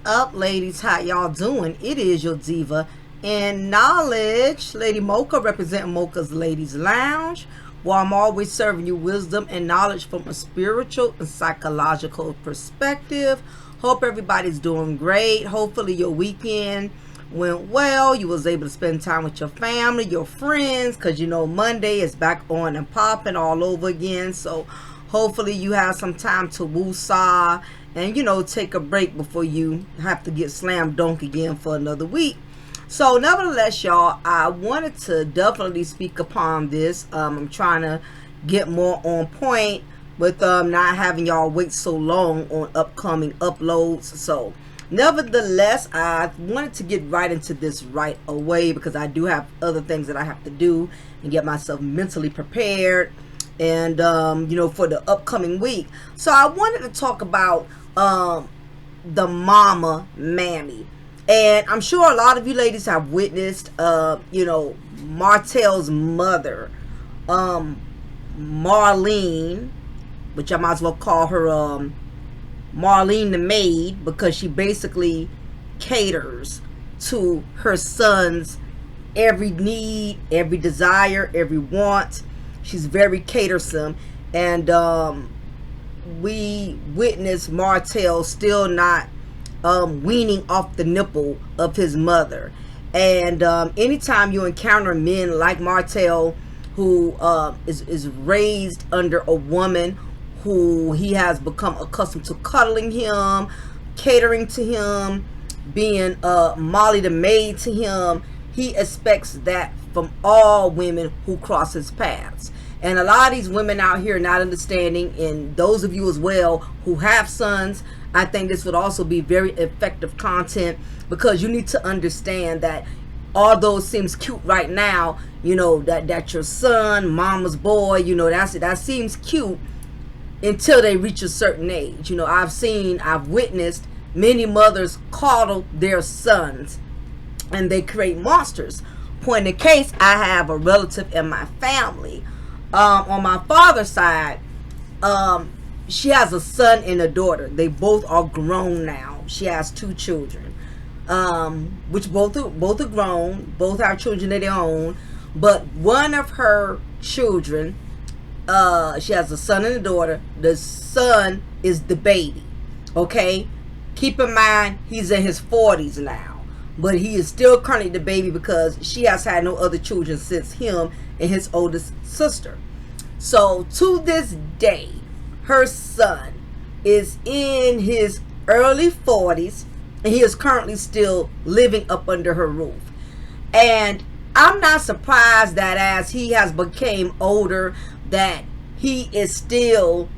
up, ladies? How y'all doing? It is your diva and knowledge, Lady Mocha, representing Mocha's Ladies Lounge, where I'm always serving you wisdom and knowledge from a spiritual and psychological perspective. Hope everybody's doing great. Hopefully your weekend went well. You was able to spend time with your family, your friends, because you know Monday is back on and popping all over again. So hopefully you have some time to woo-saw and, you know, take a break before you have to get slam dunk again for another week. So nevertheless, y'all, I wanted to definitely speak upon this. I'm trying to get more on point with not having y'all wait so long on upcoming uploads. So nevertheless, I wanted to get right into this right away because I do have other things that I have to do and get myself mentally prepared and you know, for the upcoming week. So I wanted to talk about the mama mammy, and I'm sure a lot of you ladies have witnessed you know, Martell's mother, Marlene, which I might as well call her Marlene the maid, because she basically caters to her son's every need, every desire, every want. She's very catersome, and we witnessed Martell still not weaning off the nipple of his mother. And anytime you encounter men like Martell, who is raised under a woman who he has become accustomed to cuddling him, catering to him, being Molly the maid to him, he expects that from all women who cross his paths. And a lot of these women out here not understanding, and those of you as well who have sons, I think this would also be very effective content, because you need to understand that although it seems cute right now, you know, that your son, mama's boy, you know, that seems cute until they reach a certain age. You know, I've witnessed many mothers coddle their sons and they create monsters. Point in case, I have a relative in my family, on my father's side. She has a son and a daughter. They both are grown now. She has 2 children, which both are grown, both have children of their own. But one of her children, she has a son and a daughter. The son is the baby. Okay, keep in mind he's in his 40s now, but he is still currently the baby because she has had no other children since him and his oldest sister. So to this day, her son is in his early 40s and he is currently still living up under her roof. And I'm not surprised that as he has become older, that he is still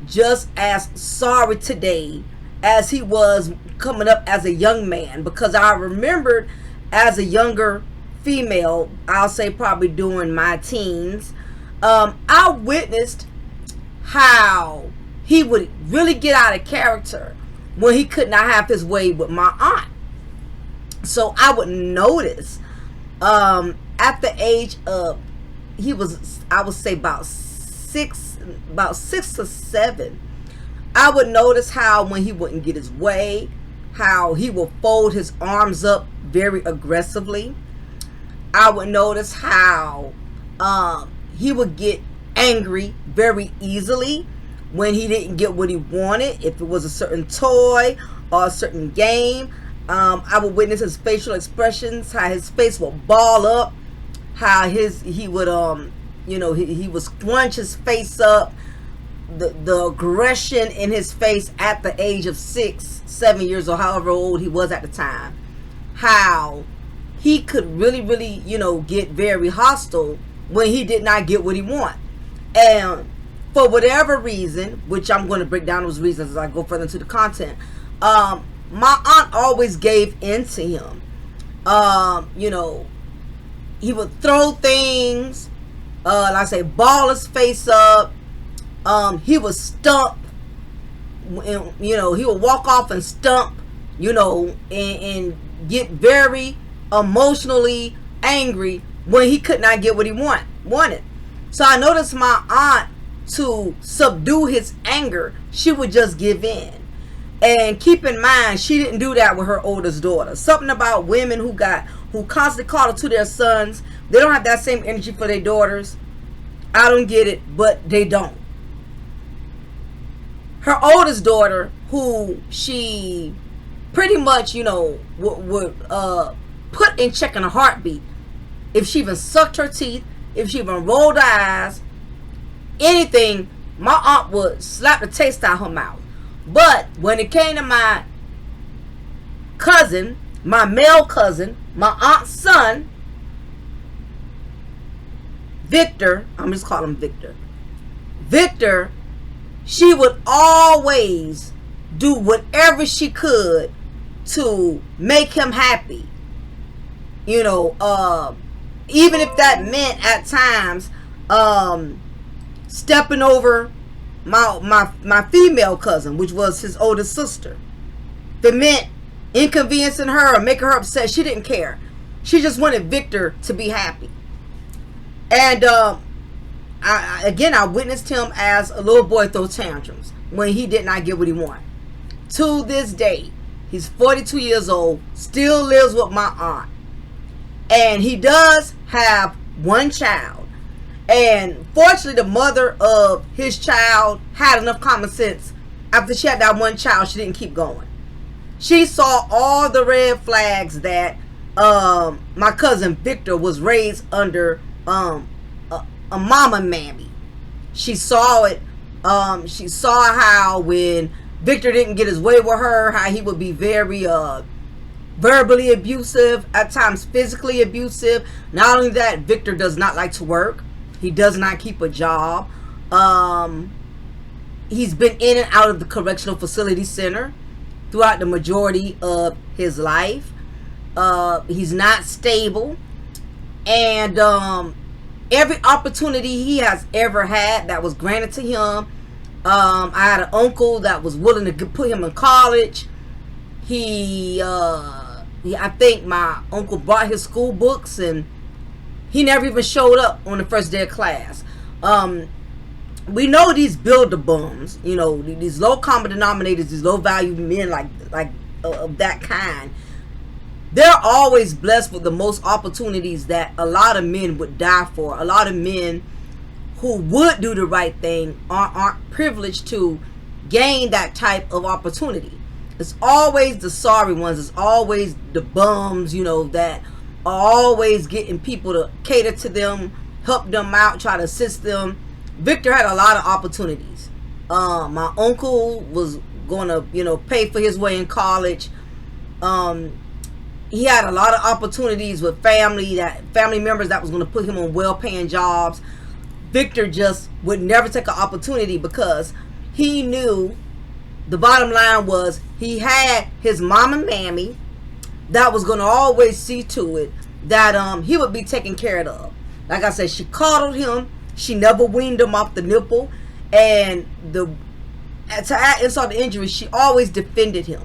just as sorry today as he was coming up as a young man. Because I remembered as a younger female, I'll say probably during my teens, I witnessed how he would really get out of character when he could not have his way with my aunt. So I would notice at the age of, he was, I would say about 6 or 7, I would notice how when he wouldn't get his way, how he would fold his arms up very aggressively. I would notice how he would get angry very easily when he didn't get what he wanted. If it was a certain toy or a certain game, I would witness his facial expressions, how his face would ball up, how he would you know, he would scrunch his face up, the aggression in his face at the age of 6, 7 years or however old he was at the time, how he could really, you know, get very hostile when he did not get what he wanted. And for whatever reason, which I'm going to break down those reasons as I go further into the content, my aunt always gave in to him. You know, he would throw things, like I say, ball his face up. He would stump, and, you know, he would walk off and stump, you know, and get very emotionally angry when he could not get what he wanted. So I noticed my aunt, to subdue his anger, she would just give in. And keep in mind, she didn't do that with her oldest daughter. Something about women who constantly call to their sons, they don't have that same energy for their daughters. I don't get it, but they don't. Her oldest daughter, who she pretty much, would put in check in a heartbeat. If she even sucked her teeth, if she even rolled her eyes, anything, my aunt would slap the taste out her mouth. But when it came to my cousin, my male cousin, my aunt's son, Victor, I'm just calling him Victor. Victor, she would always do whatever she could to make him happy. Even if that meant at times stepping over my female cousin, which was his oldest sister. If it meant inconveniencing her or making her upset, she didn't care. She just wanted Victor to be happy. And I witnessed him as a little boy throw tantrums when he did not get what he wanted. To this day, he's 42 years old, still lives with my aunt. And he does have one child. And fortunately, the mother of his child had enough common sense. After she had that one child, she didn't keep going. She saw all the red flags that my cousin Victor was raised under a mama mammy. She saw it. She saw how when Victor didn't get his way with her, how he would be very verbally abusive, at times physically abusive. Not only that, Victor does not like to work. He does not keep a job. He's been in and out of the correctional facility center throughout the majority of his life. He's not stable. And every opportunity he has ever had that was granted to him, I had an uncle that was willing to put him in college. I think my uncle brought his school books, and he never even showed up on the first day of class. We know these builder bums, these low common denominators, these low value men like of that kind. They're always blessed with the most opportunities that a lot of men would die for. A lot of men who would do the right thing aren't privileged to gain that type of opportunity. It's always the sorry ones. It's always the bums, that are always getting people to cater to them, help them out, try to assist them. Victor had a lot of opportunities. My uncle was going to, pay for his way in college. He had a lot of opportunities with family members that was going to put him on well-paying jobs. Victor just would never take an opportunity because he knew the bottom line was he had his mama mammy that was going to always see to it that he would be taken care of. Like I said, she coddled him. She never weaned him off the nipple. And to add insult to injury, she always defended him.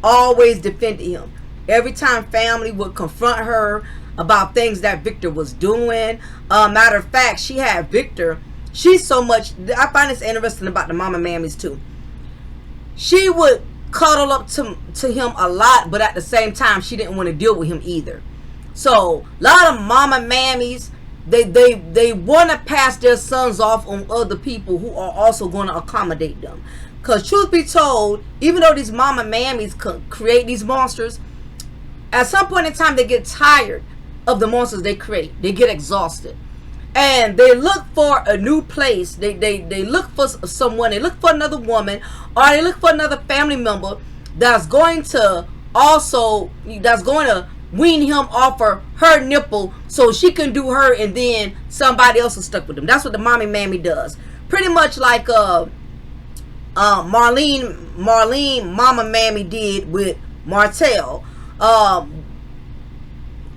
Always defended him. Every time family would confront her about things that Victor was doing. Matter of fact, she had Victor. She's so much. I find this interesting about the mama mammies too. She would cuddle up to him a lot, but at the same time, she didn't want to deal with him either. So a lot of mama mammies, they want to pass their sons off on other people who are also going to accommodate them. Because truth be told, even though these mama mammies create these monsters, at some point in time they get tired of the monsters they create. They get exhausted. And they look for a new place. They look for someone. They look for another woman, or they look for another family member that's going to wean him off her nipple so she can do her, and then somebody else is stuck with them. That's what the mommy mammy does. Pretty much like Marlene mama mammy did with Martell,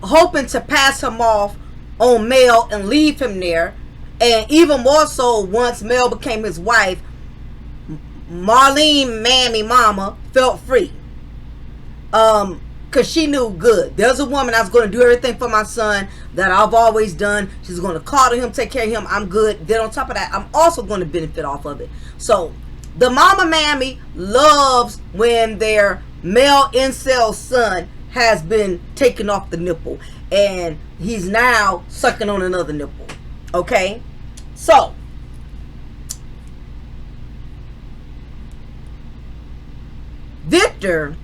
hoping to pass him off on Mel and leave him there. And even more so, once Mel became his wife, Marlene mammy mama felt free, because she knew, good, there's a woman that's going to do everything for my son that I've always done. She's going to coddle him, take care of him. I'm good. Then on top of that, I'm also going to benefit off of it. So The mama mammy loves when their male incel son has been taken off the nipple and he's now sucking on another nipple. Okay? So, Victor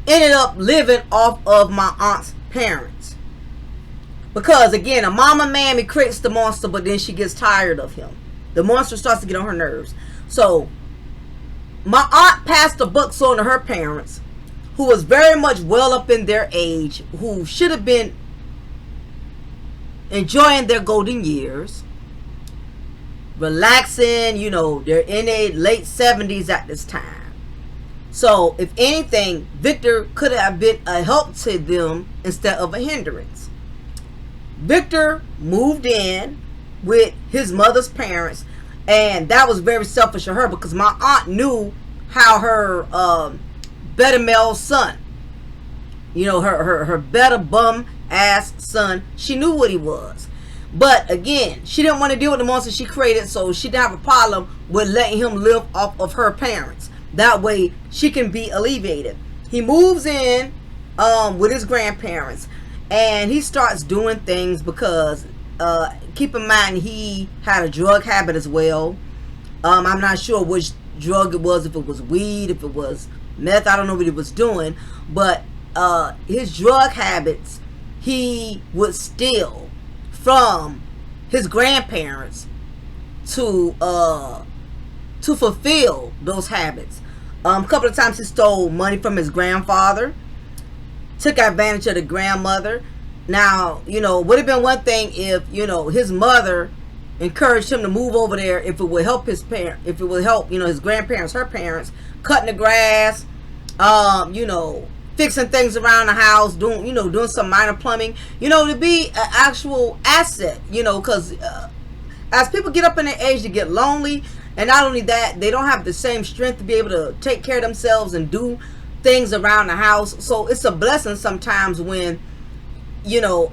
ended up living off of my aunt's parents. Because, again, a mama mammy creates the monster, but then she gets tired of him. The monster starts to get on her nerves. So, my aunt passed the buck on to her parents, who was very much well up in their age, who should have been enjoying their golden years, relaxing, you know, they're in their late 70s at this time. So, if anything, Victor could have been a help to them instead of a hindrance. Victor moved in with his mother's parents, and that was very selfish of her because my aunt knew how her better male son, you know, her better bum ass son, she knew what he was. But again, she didn't want to deal with the monster she created, so she didn't have a problem with letting him live off of her parents. That way she can be alleviated. He moves in with his grandparents, and he starts doing things because keep in mind he had a drug habit as well. I'm not sure which drug it was, if it was weed, if it was meth, I don't know what he was doing, but his drug habits, he would steal from his grandparents to fulfill those habits. A couple of times he stole money from his grandfather, took advantage of the grandmother. Now, you know, would have been one thing if, you know, his mother encouraged him to move over there, if it would help his parent, if it would help, you know, his grandparents, her parents, cutting the grass, you know, fixing things around the house, doing some minor plumbing, you know, to be an actual asset, you know, because as people get up in their age, they get lonely, and not only that, they don't have the same strength to be able to take care of themselves and do things around the house. So it's a blessing sometimes when, you know,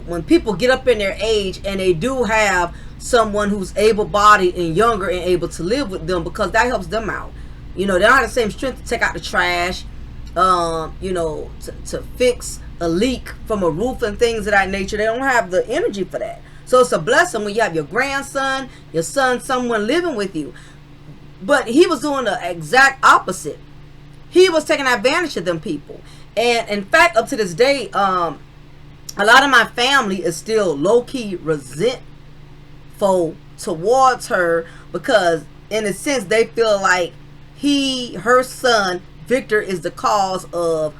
when people get up in their age and they do have someone who's able-bodied and younger and able to live with them, because that helps them out. You know, they don't have the same strength to take out the trash, you know, to fix a leak from a roof and things of that nature. They don't have the energy for that. So it's a blessing when you have your grandson, your son, someone living with you. But he was doing the exact opposite. He was taking advantage of them people. And in fact, up to this day, a lot of my family is still low-key resentful towards her, because in a sense they feel like her son Victor is the cause of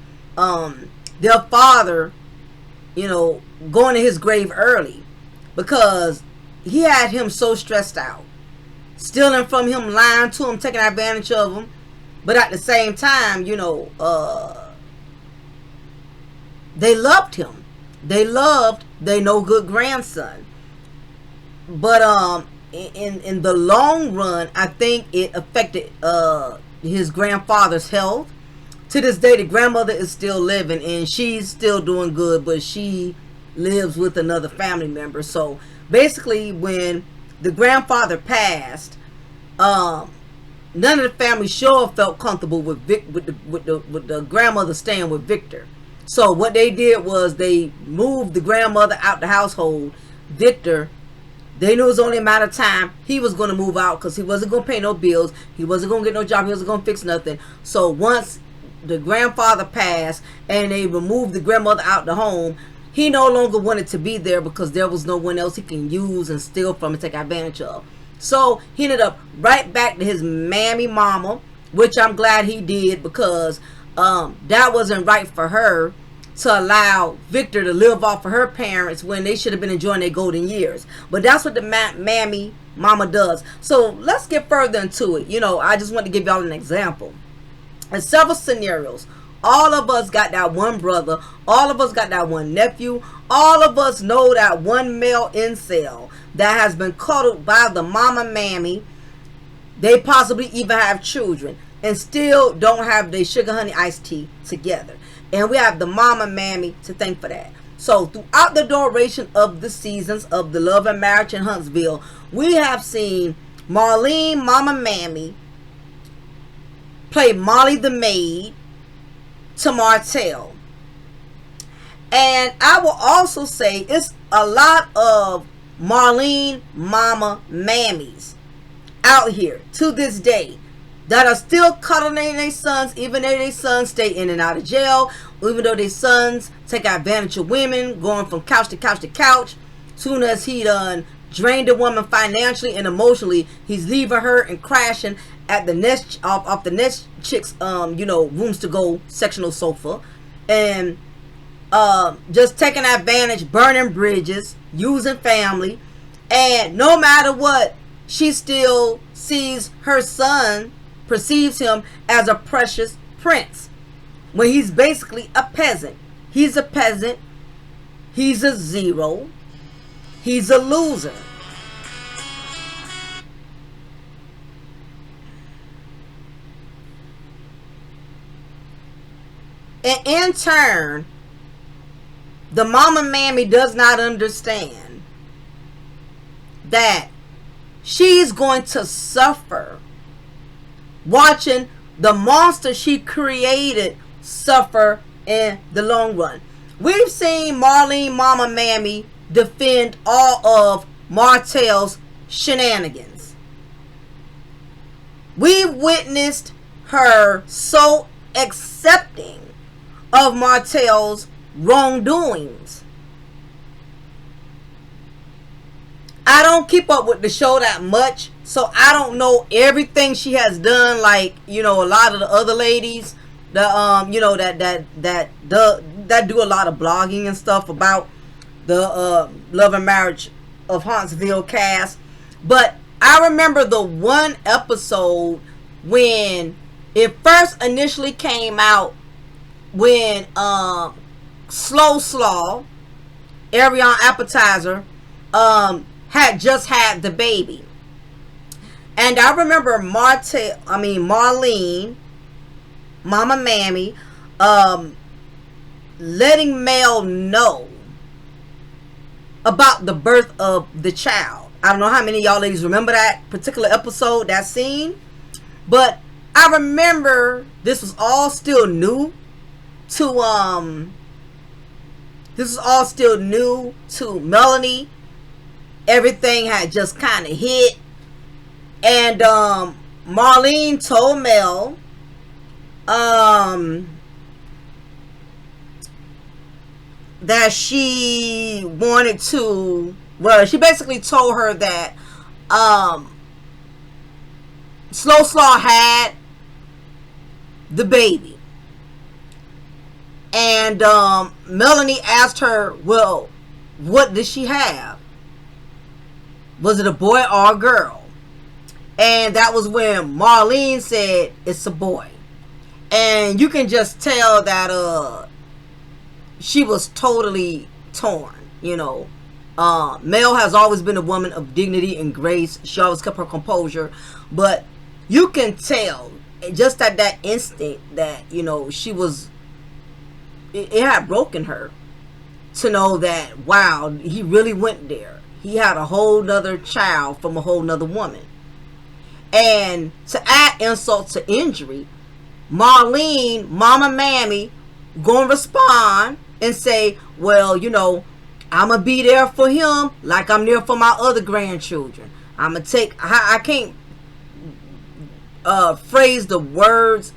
their father, you know, going to his grave early, because he had him so stressed out, stealing from him, lying to him, taking advantage of him. But at the same time, you know, they loved him. They loved their no good grandson. But in the long run, I think it affected his grandfather's health. To this day, the grandmother is still living and she's still doing good, but she lives with another family member. So basically, when the grandfather passed, none of the family sure felt comfortable with the grandmother staying with Victor. So what they did was they moved the grandmother out the household. Victor, they knew it was only a matter of time. He was going to move out because he wasn't going to pay no bills. He wasn't going to get no job. He wasn't going to fix nothing. So once the grandfather passed and they removed the grandmother out the home, he no longer wanted to be there because there was no one else he can use and steal from and take advantage of. So he ended up right back to his mammy mama, which I'm glad he did, because that wasn't right for her to allow Victor to live off of her parents when they should have been enjoying their golden years. But that's what the mammy mama does. So let's get further into it. You know, I just want to give y'all an example. In several scenarios, all of us got that one brother, all of us got that one nephew, all of us know that one male incel that has been cuddled by the mama mammy. They possibly even have children and still don't have their sugar honey iced tea together. And we have the mama mammy to thank for that. So throughout the duration of the seasons of the Love and Marriage in Huntsville, we have seen Marlene, Mama Mammy, played Molly the maid to Martell. And I will also say it's a lot of Marlene Mama Mammies out here to this day that are still cuddling their sons, even though their sons stay in and out of jail, even though their sons take advantage of women, going from couch to couch to couch. Soon as he done drained the woman financially and emotionally, he's leaving her and crashing at the next off the next chick's rooms to go sectional sofa, and just taking advantage, burning bridges, using family. And no matter what, she still sees her son, perceives him as a precious prince, when he's basically a peasant. He's a peasant. He's a zero. He's a loser. And in turn, the Mama Mammy does not understand that she's going to suffer watching the monster she created suffer in the long run. We've seen Marlene Mama Mammy defend all of Martell's shenanigans. We've witnessed her so accepting of Martell's wrongdoings. I don't keep up with the show that much, so I don't know everything she has done, like, a lot of the other ladies that that do a lot of blogging and stuff about the Love and Marriage of Huntsville cast. But I remember the one episode when it first initially came out, when Slow Slaw, Arion Appetizer, had just had the baby. And I remember Marlene, Mama Mammy, letting Mel know about the birth of the child. I don't know how many of y'all ladies remember that particular episode, that scene. But I remember this was all still new to Melanie. Everything had just kind of hit. And Marlene told Mel that she wanted to, she basically told her that Slow Slaw had the baby. And Melanie asked her, well, what did she have? Was it a boy or a girl? And that was when Marlene said, it's a boy. And you can just tell that she was totally torn. Mel has always been a woman of dignity and grace. She always kept her composure. But you can tell just at that instant that, she was, it had broken her to know that, wow, he really went there. He had a whole nother child from a whole nother woman. And to add insult to injury, Marlene, Mama Mammy, gonna respond and say, well, I'm gonna be there for him like I'm there for my other grandchildren. I'm gonna take, I can't phrase the words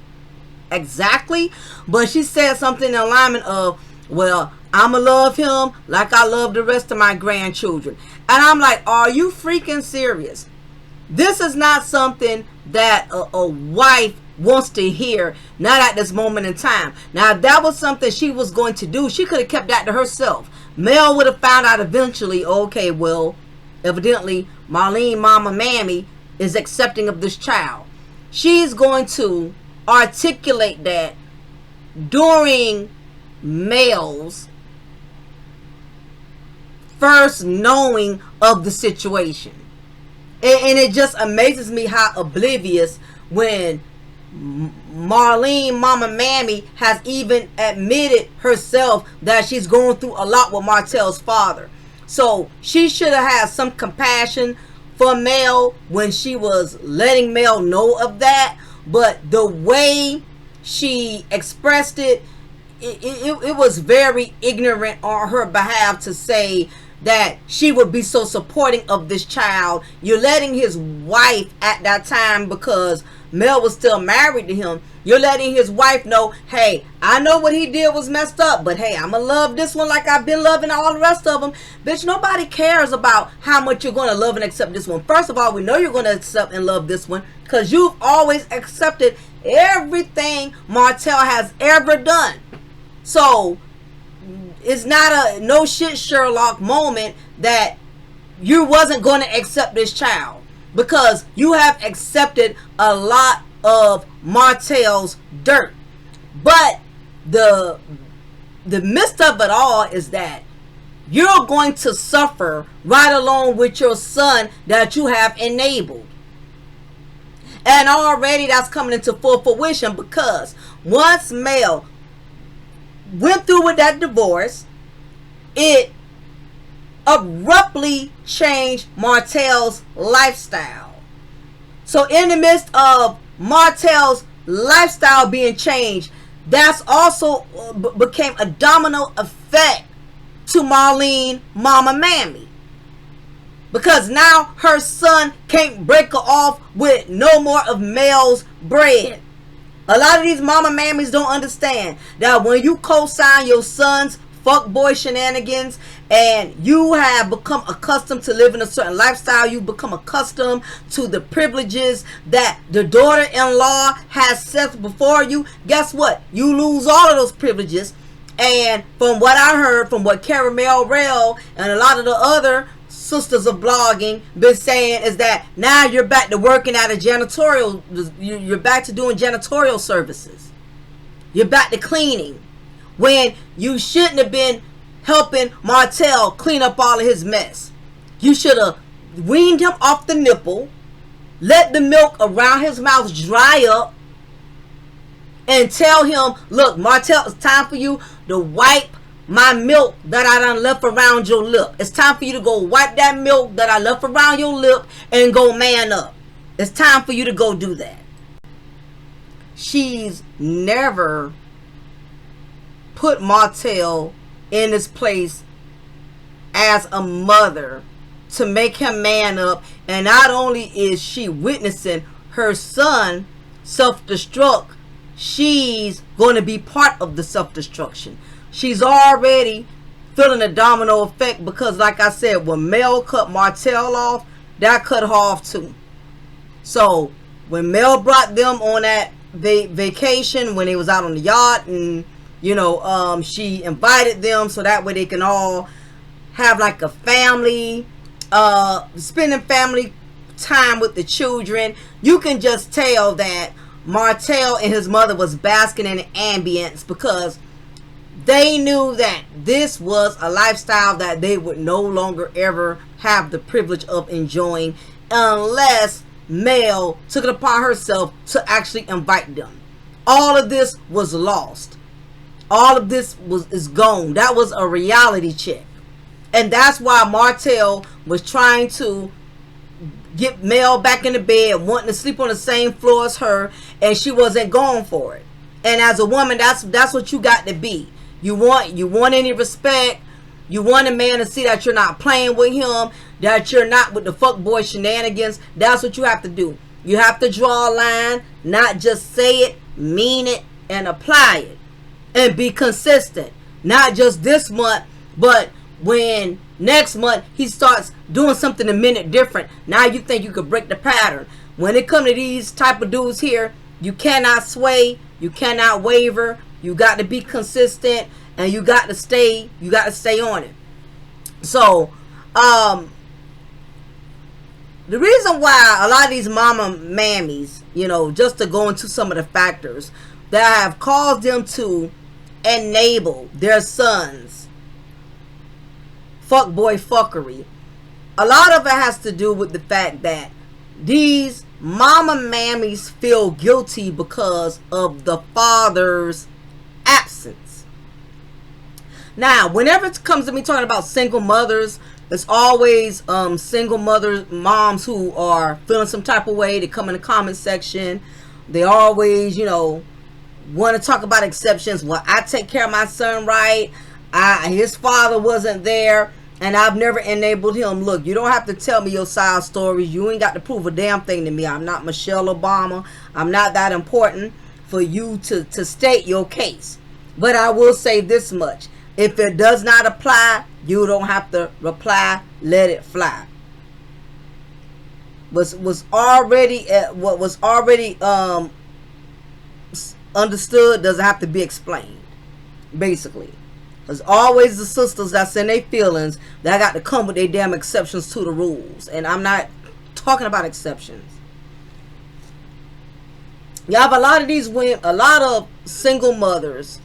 exactly, but she said something in alignment of, well, I'ma love him like I love the rest of my grandchildren. And I'm like, are you freaking serious? This is not something that a wife wants to hear, not at this moment in time. Now, if that was something she was going to do, she could have kept that to herself. Mel would have found out eventually, okay, well, evidently Marlene Mama Mammy is accepting of this child. She's going to articulate that during Mel's first knowing of the situation. And it just amazes me how oblivious, when Marlene Mama Mammy has even admitted herself that she's going through a lot with Martell's father. So she should have had some compassion for Mel when she was letting Mel know of that, but the way she expressed it, it was very ignorant on her behalf to say that she would be so supporting of this child. You're letting his wife at that time, because Mel was still married to him, you're letting his wife know, hey, I know what he did was messed up, but hey, I'm gonna love this one like I've been loving all the rest of them. Bitch, nobody cares about how much you're gonna love and accept this one. First of all, we know you're gonna accept and love this one because you've always accepted everything Martell has ever done. So it's not a no shit Sherlock moment that you wasn't going to accept this child, because you have accepted a lot of Martell's dirt. But the midst of it all is that you're going to suffer right along with your son that you have enabled. And already that's coming into full fruition, because once Mel went through with that divorce, it abruptly changed Martell's lifestyle. So in the midst of Martell's lifestyle being changed, that's also became a domino effect to Marlene, Mama Mammy, because now her son can't break her off with no more of Mel's bread. A lot of these mama mammies don't understand that when you co-sign your son's fuckboy shenanigans and you have become accustomed to living a certain lifestyle, you become accustomed to the privileges that the daughter-in-law has set before you, guess what? You lose all of those privileges. And from what I heard, from what Caramel Rail and a lot of the other sisters of blogging been saying, is that now you're back to working at a janitorial, you're back to doing janitorial services, you're back to cleaning, when you shouldn't have been helping Martell clean up all of his mess. You should have weaned him off the nipple, let the milk around his mouth dry up, and tell him, look, Martell, it's time for you to wipe my milk that I done left around your lip. It's time for you to go wipe that milk that I left around your lip and go man up. It's time for you to go do that. She's never put Martell in his place as a mother to make him man up. And not only is she witnessing her son self-destruct, she's going to be part of the self-destruction. She's already feeling a domino effect, because like I said, when Mel cut Martell off, that cut her off too. So when Mel brought them on that vacation, when they was out on the yacht, and you know, she invited them so that way they can all have like a family, spending family time with the children, you can just tell that Martell and his mother was basking in the ambience, because they knew that this was a lifestyle that they would no longer ever have the privilege of enjoying unless Mel took it upon herself to actually invite them. All of this was lost. All of this is gone. That was a reality check. And that's why Martell was trying to get Mel back in the bed, wanting to sleep on the same floor as her, and she wasn't going for it. And as a woman, that's what you got to be. You want any respect. You want a man to see that you're not playing with him, that you're not with the fuckboy shenanigans. That's what you have to do. You have to draw a line, not just say it, mean it, and apply it. And be consistent. Not just this month, but when next month he starts doing something a minute different, now you think you could break the pattern. When it comes to these type of dudes here, you cannot sway, you cannot waver. You got to be consistent, and you got to stay on it. So the reason why a lot of these mama mammies, you know, just to go into some of the factors that have caused them to enable their sons fuckboy fuckery, a lot of it has to do with the fact that these mama mammies feel guilty because of the father's absence. Now, whenever it comes to me talking about single mothers, It's always single mothers, moms who are feeling some type of way. They come in the comment section. They always, want to talk about exceptions. Well, I take care of my son right. His father wasn't there, and I've never enabled him. Look, you don't have to tell me your side stories. You ain't got to prove a damn thing to me. I'm not Michelle Obama. I'm not that important for you to state your case. But I will say this much. If it does not apply, you don't have to reply. Let it fly. What was already understood doesn't have to be explained. Basically, there's always the sisters that's in their feelings that got to come with their damn exceptions to the rules, and I'm not talking about exceptions. You have a lot of these women, a lot of single mothers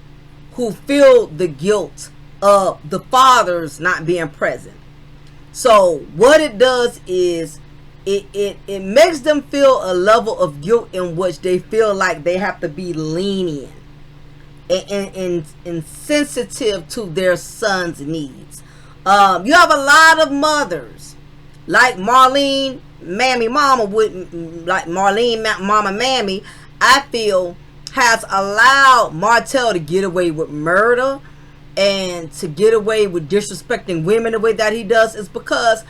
who feel the guilt of the fathers not being present. So what it does is it makes them feel a level of guilt in which they feel like they have to be lenient and sensitive to their son's needs. You have a lot of mothers like Marlene, Mammy Mama, like Marlene, Mama Mammy, I feel has allowed Martell to get away with murder and to get away with disrespecting women the way that he does is because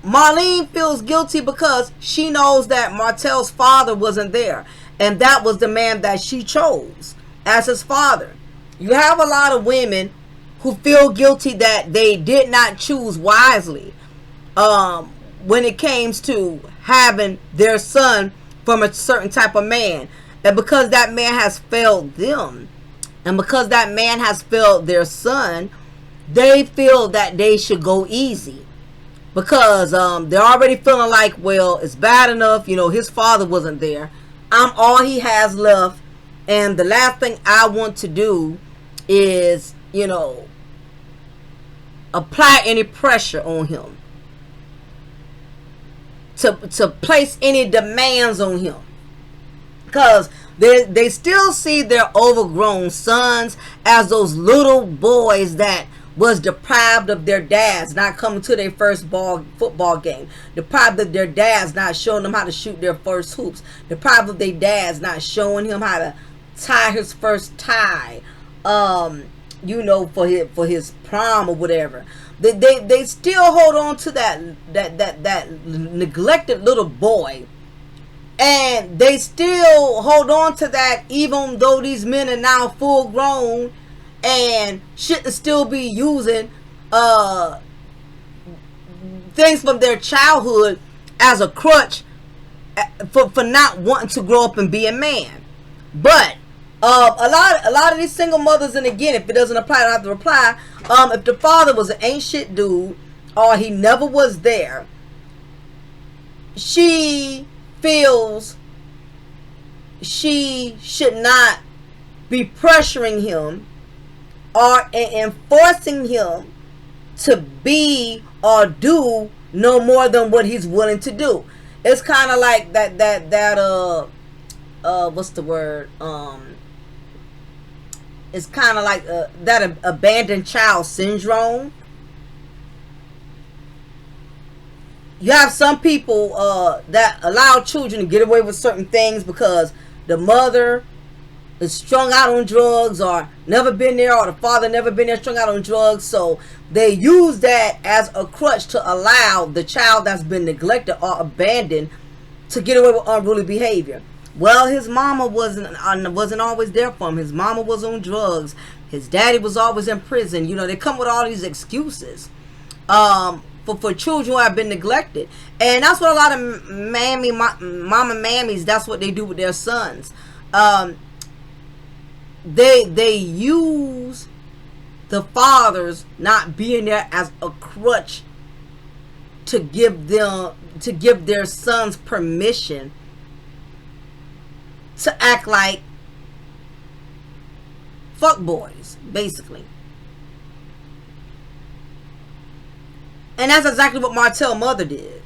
Marlene feels guilty because she knows that Martell's father wasn't there, and that was the man that she chose as his father. You have a lot of women who feel guilty that they did not choose wisely when it came to having their son from a certain type of man, and because that man has failed them, and because that man has failed their son, they feel that they should go easy because they're already feeling like, well, it's bad enough, his father wasn't there. I'm all he has left, and the last thing I want to do is, apply any pressure on him, to place any demands on him, because they still see their overgrown sons as those little boys that was deprived of their dads not coming to their first football game, deprived of their dads not showing them how to shoot their first hoops, deprived of their dads not showing him how to tie his first tie, for his prom or whatever. They still hold on to that neglected little boy, and they still hold on to that even though these men are now full grown and shouldn't still be using things from their childhood as a crutch for not wanting to grow up and be a man. But a lot of these single mothers, and again, if it doesn't apply, I don't have to reply. If the father was an ain't shit dude or he never was there, she feels she should not be pressuring him or enforcing him to be or do no more than what he's willing to do. It's kind of like that what's the word? It's kind of like that abandoned child syndrome. You have some people that allow children to get away with certain things because the mother is strung out on drugs or never been there, or the father never been there, strung out on drugs. So they use that as a crutch to allow the child that's been neglected or abandoned to get away with unruly behavior. Well, his mama wasn't always there for him. His mama was on drugs. His daddy was always in prison. They come with all these excuses for children who have been neglected. And that's what a lot of mama mammies, that's what they do with their sons. They use the fathers not being there as a crutch to give their sons permission to act like fuck boys, basically. And that's exactly what Martell's mother did.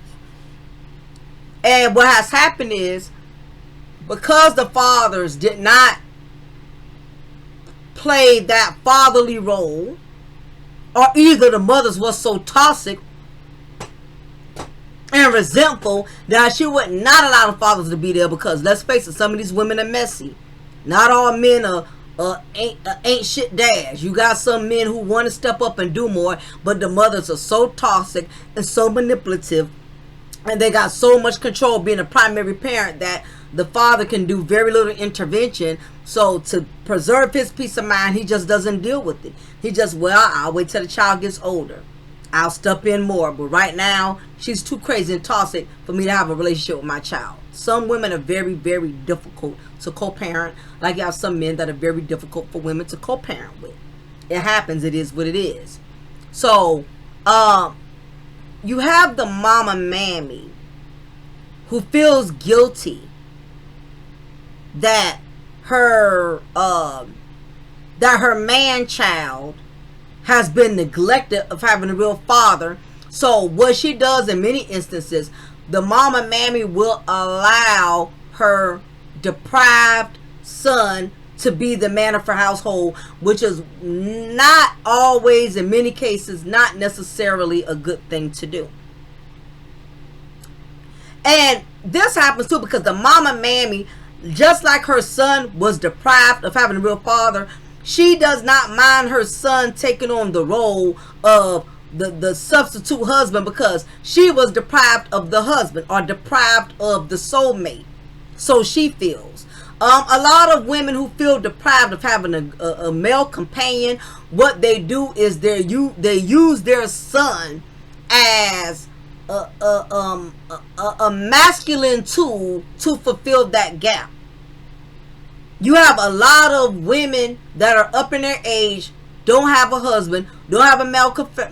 And what has happened is, because the fathers did not play that fatherly role or either the mothers was so toxic and resentful that she would not allow the fathers to be there, because let's face it, some of these women are messy. Not all men ain't shit dads. You got some men who want to step up and do more, but the mothers are so toxic and so manipulative, and they got so much control being a primary parent that the father can do very little intervention. So to preserve his peace of mind, he just doesn't deal with it. He just, well, I'll wait till the child gets older. I'll step in more, but right now she's too crazy and toxic for me to have a relationship with my child. Some women are very, very difficult to co-parent. Like you have some men that are very difficult for women to co-parent with. It happens. It is what it is. So you have the mama mammy who feels guilty that her man child has been neglected of having a real father. So what she does in many instances, the mama mammy will allow her deprived son to be the man of her household, which is not always, in many cases, not necessarily a good thing to do. And this happens too because the mama mammy, just like her son was deprived of having a real father, she does not mind her son taking on the role of the substitute husband, because she was deprived of the husband or deprived of the soulmate. So she feels. A lot of women who feel deprived of having a male companion, what they do is they use their son as a masculine tool to fulfill that gap. You have a lot of women that are up in their age, don't have a husband, don't have a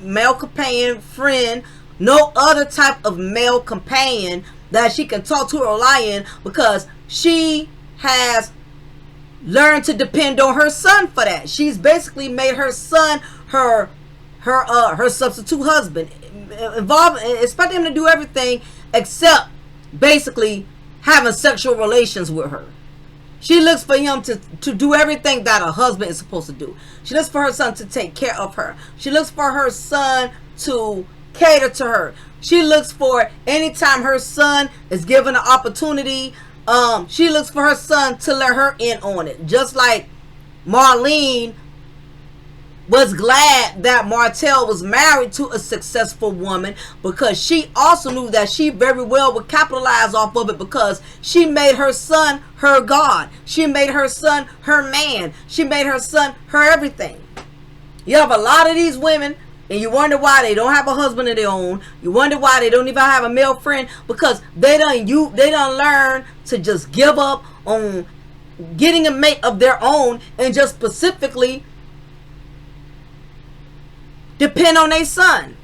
male companion, friend, no other type of male companion that she can talk to or rely on, because she has learned to depend on her son for that. She's basically made her son her substitute husband, expecting him to do everything except basically having sexual relations with her. She looks for him to do everything that a husband is supposed to do. She looks for her son to take care of her. She looks for her son to cater to her. She looks for, anytime her son is given an opportunity, she looks for her son to let her in on it. Just like Marlene was glad that Martell was married to a successful woman, because she also knew that she very well would capitalize off of it, because she made her son her God. She made her son her man. She made her son her everything. You have a lot of these women, and you wonder why they don't have a husband of their own. You wonder why they don't even have a male friend, because they done learn to just give up on getting a mate of their own and just specifically depend on their son.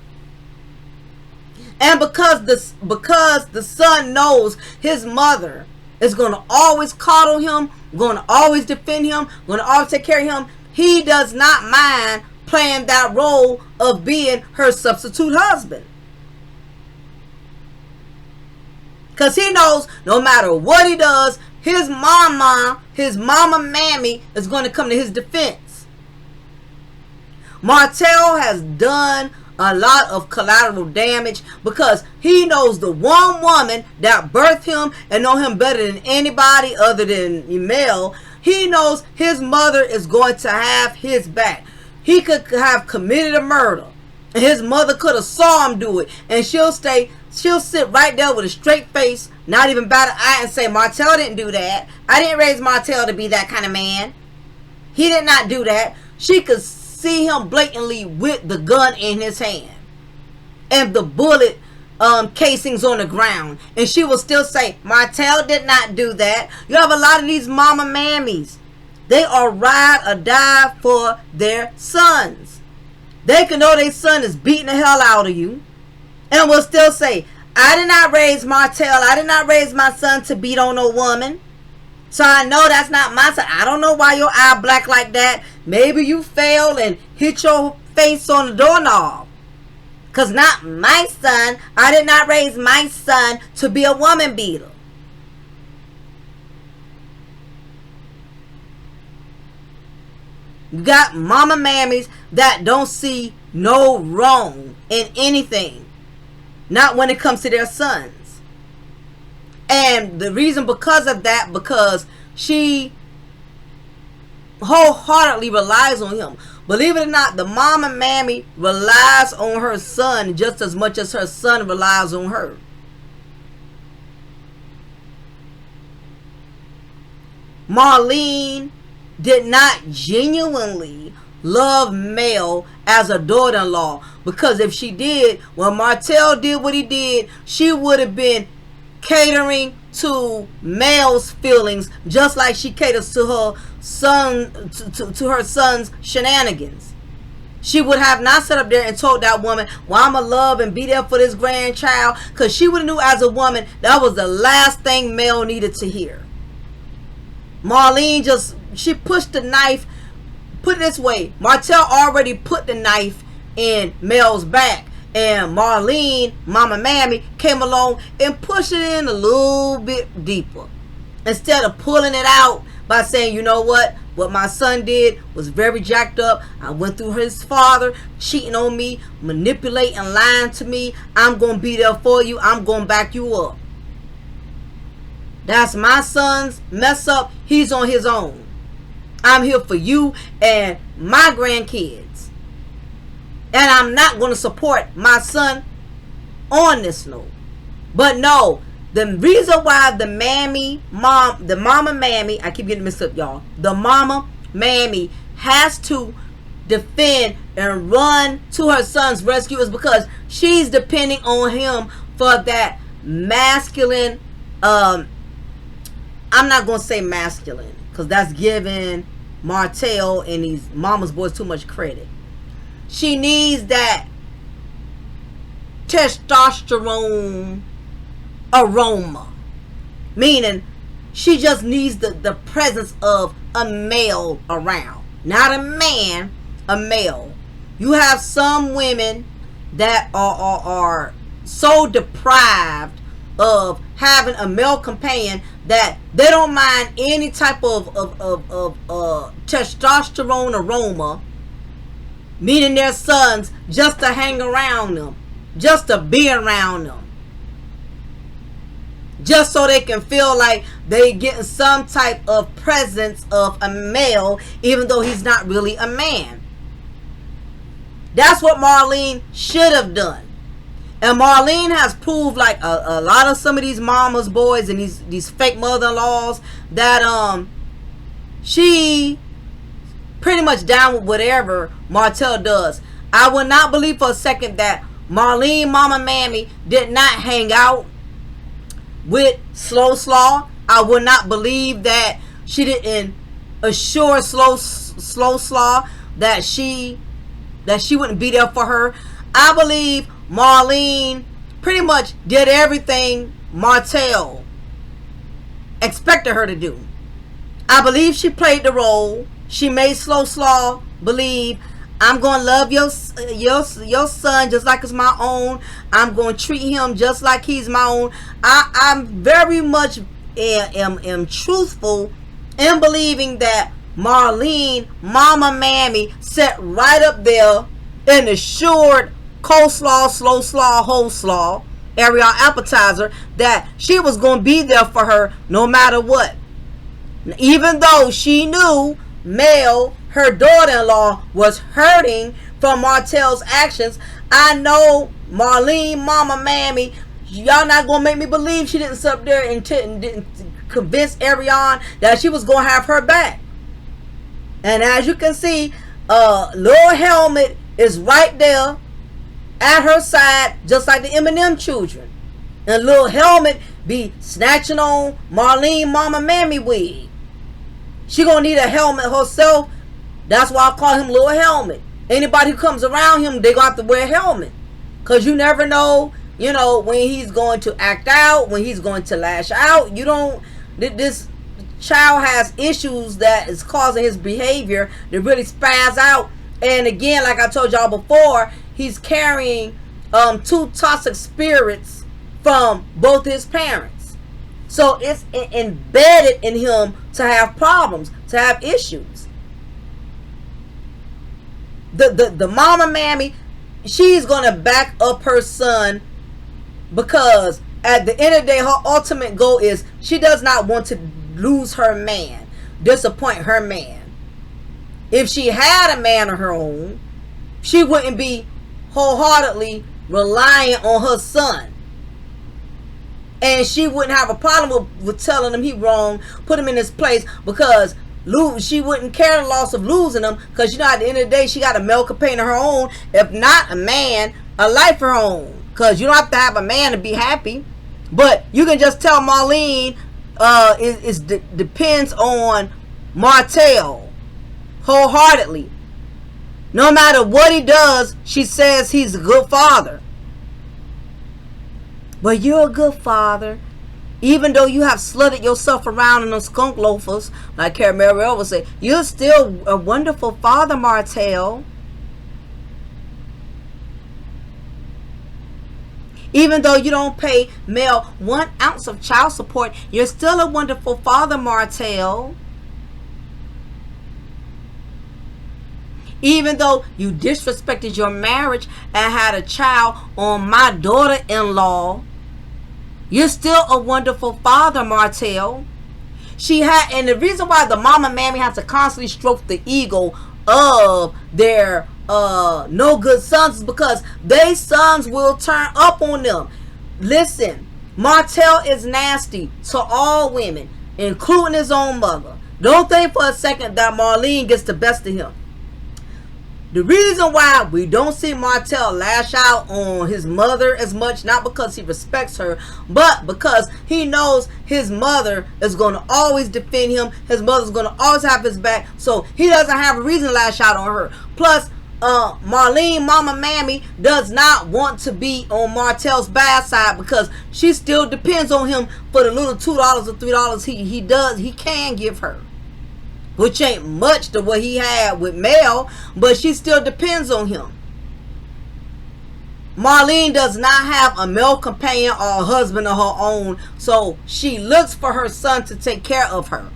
And because the son knows his mother is going to always coddle him, going to always defend him, going to always take care of him, he does not mind playing that role of being her substitute husband. Because he knows no matter what he does, his mama mammy is going to come to his defense. Martell has done a lot of collateral damage because he knows the one woman that birthed him and know him better than anybody other than Emil. He knows his mother is going to have his back. He could have committed a murder and his mother could have saw him do it, and she'll sit right there with a straight face, not even bat an eye, and say, Martell didn't do that. I didn't raise Martell to be that kind of man. He did not do that. She could see him blatantly with the gun in his hand and the bullet casings on the ground, and she will still say, Martell did not do that. You have a lot of these mama mammies. They are ride or die for their sons. They can know their son is beating the hell out of you and will still say, I did not raise Martell. I did not raise my son to beat on no woman. So I know that's not my son. I don't know why your eye black like that. Maybe you fell and hit your face on the doorknob. Because not my son. I did not raise my son to be a woman beater. You got mama mammies that don't see no wrong in anything. Not when it comes to their sons. And the reason because of that, because she wholeheartedly relies on him. Believe it or not, the mama mammy relies on her son just as much as her son relies on her. Marlene did not genuinely love Mel as a daughter-in-law, because if she did, when Martell did what he did, she would have been catering to Mel's feelings just like she caters to her son, to her son's shenanigans. She would have not sat up there and told that woman, well, I'ma love and be there for this grandchild, because she would have knew as a woman that was the last thing Mel needed to hear. Marlene she pushed the knife. Put it this way, Martell already put the knife in Mel's back, and Marlene, mama mammy, came along and pushed it in a little bit deeper, instead of pulling it out by saying, you know what my son did was very jacked up. I went through his father cheating on me, manipulating, lying to me. I'm gonna be there for you. I'm gonna back you up. That's my son's mess up. He's on his own. I'm here for you and my grandkids. And I'm not going to support my son on this note. But no, the reason why the mama mammy, I keep getting mixed up, y'all. The mama mammy has to defend and run to her son's rescue is because she's depending on him for that masculine, I'm not going to say masculine, because that's giving Martell and these mama's boys too much credit. She needs that testosterone aroma. Meaning, she just needs the presence of a male around. Not a man, a male. You have some women that are so deprived of having a male companion that they don't mind any type of testosterone aroma meeting their sons just to hang around them, just to be around them, just so they can feel like they getting some type of presence of a male, even though he's not really a man. That's what Marlene should have done. And Marlene has proved, like a lot of some of these mama's boys and these fake mother-in-laws, that she pretty much down with whatever Martell does. I would not believe for a second that Marlene mama mammy did not hang out with Slow Slaw. I would not believe that she didn't assure Slow Slaw that she wouldn't be there for her. I believe Marlene pretty much did everything Martell expected her to do. I believe she played the role. She made Slow Slaw believe, I'm going to love your son just like it's my own. I'm going to treat him just like he's my own. I'm very much am truthful in believing that Marlene, mama mammy, sat right up there and assured coleslaw, slow slaw, whole slaw, area appetizer, that she was going to be there for her no matter what. Even though she knew Mel, her daughter-in-law, was hurting from Martell's actions, I know Marlene, mama mammy, y'all not going to make me believe she didn't sit up there and didn't convince Ariane that she was going to have her back. And as you can see, Lil Helmet is right there at her side, just like the Eminem children. And Lil Helmet be snatching on Marlene mama mammy wig. She gonna need a helmet herself. That's why I call him Lil Helmet. Anybody who comes around him, they gonna have to wear a helmet, cause you never know, when he's going to act out, when he's going to lash out. This child has issues that is causing his behavior to really spaz out. And again, like I told y'all before, he's carrying 2 toxic spirits from both his parents. So it's embedded in him to have problems, to have issues. The mama mammy, she's gonna back up her son, because at the end of the day, her ultimate goal is she does not want to lose her man, disappoint her man. If she had a man of her own, she wouldn't be wholeheartedly relying on her son. And she wouldn't have a problem with telling him he wrong, put him in his place, because she wouldn't care the loss of losing him, because you know at the end of the day she got a male companion of her own, if not a man, a life of her own. Because you don't have to have a man to be happy. But you can just tell Marlene it depends on Martell wholeheartedly. No matter what he does, she says he's a good father. But you're a good father, even though you have slutted yourself around in those skunk loafers, like Caramel would say. You're still a wonderful father, Martell. Even though you don't pay Mel 1 ounce of child support, you're still a wonderful father, Martell. Even though you disrespected your marriage and had a child on my daughter-in-law, you're still a wonderful father, Martell. And the reason why the mama mammy has to constantly stroke the ego of their no good sons is because they sons will turn up on them. Listen, Martell is nasty to all women, including his own mother. Don't think for a second that Marlene gets the best of him. The reason why we don't see Martell lash out on his mother as much, not because he respects her, but because he knows his mother is going to always defend him. His mother's going to always have his back, so he doesn't have a reason to lash out on her. Plus, Marlene, Mama Mammy, does not want to be on Martell's bad side, because she still depends on him for the little $2 or $3 he can give her, which ain't much to what he had with Mel, but she still depends on him. Marlene does not have a male companion or a husband of her own, so she looks for her son to take care of her.